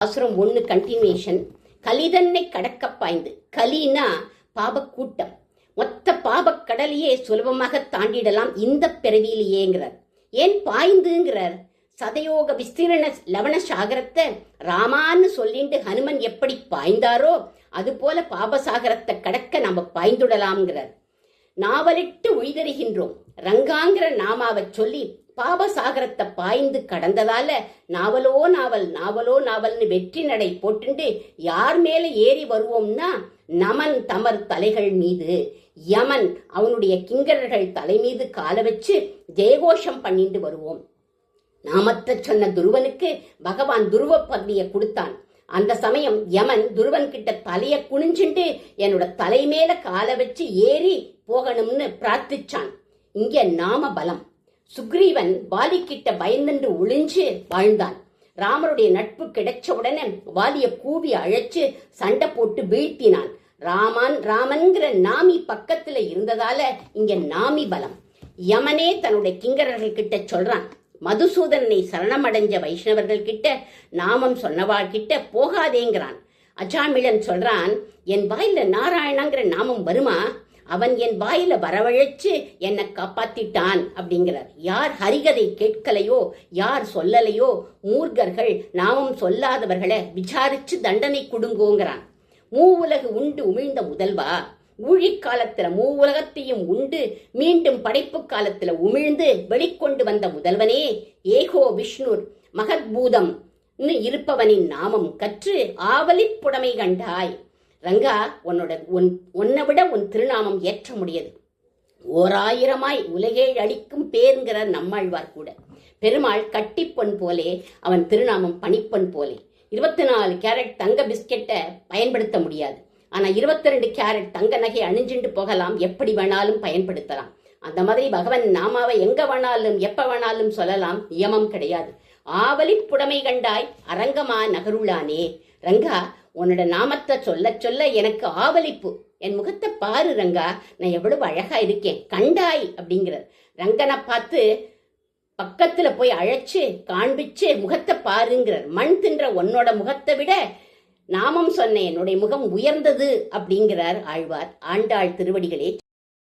பாசுரம் 1 கண்டினியூஷன். கலிதன்னை கடக்க பாய்ந்து. கலினா பாபக்கூட்டம். மொத்த பாபக் கடலையே சுலபமாக தாண்டிடலாம் இந்த பிறவியிலேயேங்கிறார். ஏன் பாய்ந்துங்கிறார்? சதயோக விஸ்தீரண லவண சாகரத்தை ராமான்னு சொல்லிட்டு ஹனுமன் எப்படி பாய்ந்தாரோ அதுபோல பாபசாகரத்தை கடக்க நாம பாய்ந்துடலாம்ங்கிறார். நாவலிட்டு உய்தறிகின்றோம். ரங்காங்கிற நாமாவை சொல்லி பாபசாகரத்தை பாய்ந்து கடந்ததால நாவலோ நாவல் நாவலோ நாவல்னு வெற்றி நடை போட்டுண்டு யார் மேல ஏறி வருவோம்னா நமன் தமர் தலைகள் மீது, யமன் அவனுடைய கிங்கரர்கள் தலை மீது கால வச்சு ஜெயகோஷம் பண்ணிட்டு வருவோம். நாமத்தை சொன்ன துருவனுக்கு பகவான் துருவ பதவியை கொடுத்தான். அந்த சமயம் யமன் துருவன் கிட்ட தலைய குனிஞ்சுண்டு என்னோட தலை மேல கால வச்சு ஏறி போகணும்னு பிரார்த்திச்சான். இங்க நாம பலம். சுக்ரீவன் வாலிக்கிட்ட பயந்துண்டு ஒளிஞ்சு வாழ்ந்தான். ராமருடைய நட்பு கிடைச்ச உடனே வாலிய கூவி அழைச்சு சண்டை போட்டு வீழ்த்தினான். ராமன்கிற நாமி பக்கத்துல இருந்ததால இங்க நாமி பலம். யமனே தன்னுடைய கிங்கரர்கள் கிட்ட சொல்றான், மதுசூதனை சரணமடைஞ்ச வைஷ்ணவர்கள் கிட்ட நாமம் சொன்னவாள் கிட்ட போகாதேங்கிறான். அஜாமிளன் சொல்றான், என் வாயில நாராயணங்கிற நாமம் வருமா? அவன் என் வாயில வரவழைச்சு என்னை காப்பாத்திட்டான் அப்படிங்கிறார். யார் ஹரிகதை கேட்கலையோ, யார் சொல்லலையோ, மூர்கர்கள் நாமம் சொல்லாதவர்களை விசாரிச்சு தண்டனை கொடுங்கோங்கிறான். மூவுலகு உண்டு உமிழ்ந்த முதல்வா, ஊழிக்காலத்துல மூவுலகத்தையும் உண்டு மீண்டும் படைப்பு காலத்துல உமிழ்ந்து வெளிக்கொண்டு வந்த முதல்வனே, ஏகோ விஷ்ணுர் மகத்பூதம் இருப்பவனின் நாமம் கற்று ஆவலிப் புடமை கண்டாய். ரங்கா, உன்னை விட உன் திருநாமம் ஏற்ற முடியாது. 1000 உலகேழ் அளிக்கும் பேருங்கிறார் நம்மாழ்வார் கூட. பெருமாள் கட்டிப்பொன் போலே, அவன் திருநாமம் பனிப்பொன் போலே. 24 கேரட் தங்க பிஸ்கெட்டை பயன்படுத்த முடியாது. ஆனா 22 கேரட் தங்க நகை அணிஞ்சுட்டு போகலாம், எப்படி வேணாலும் பயன்படுத்தலாம். அந்த மாதிரி பகவன் நாமாவை எங்க வேணாலும் எப்ப வேணாலும் சொல்லலாம், நியமம் கிடையாது. ஆவலி புடமை கண்டாய் அரங்கமா நகருளானே. ரங்கா, உன்னோட நாமத்தை சொல்ல சொல்ல எனக்கு ஆவலிப்பு. என் முகத்தை பாரு ரங்கா, நான் எவ்வளவு அழகா இருக்கேன் கண்டாய் அப்படிங்கிறார். ரங்கனை பார்த்து பக்கத்துல போய் அழைச்சு காண்பிச்சு முகத்தை பாருங்கிறார். மண் தின்ற உன்னோட முகத்தை விட நாமம் சொன்ன என்னுடைய முகம் உயர்ந்தது அப்படிங்கிறார் ஆழ்வார். ஆண்டாள் திருவடிகளே.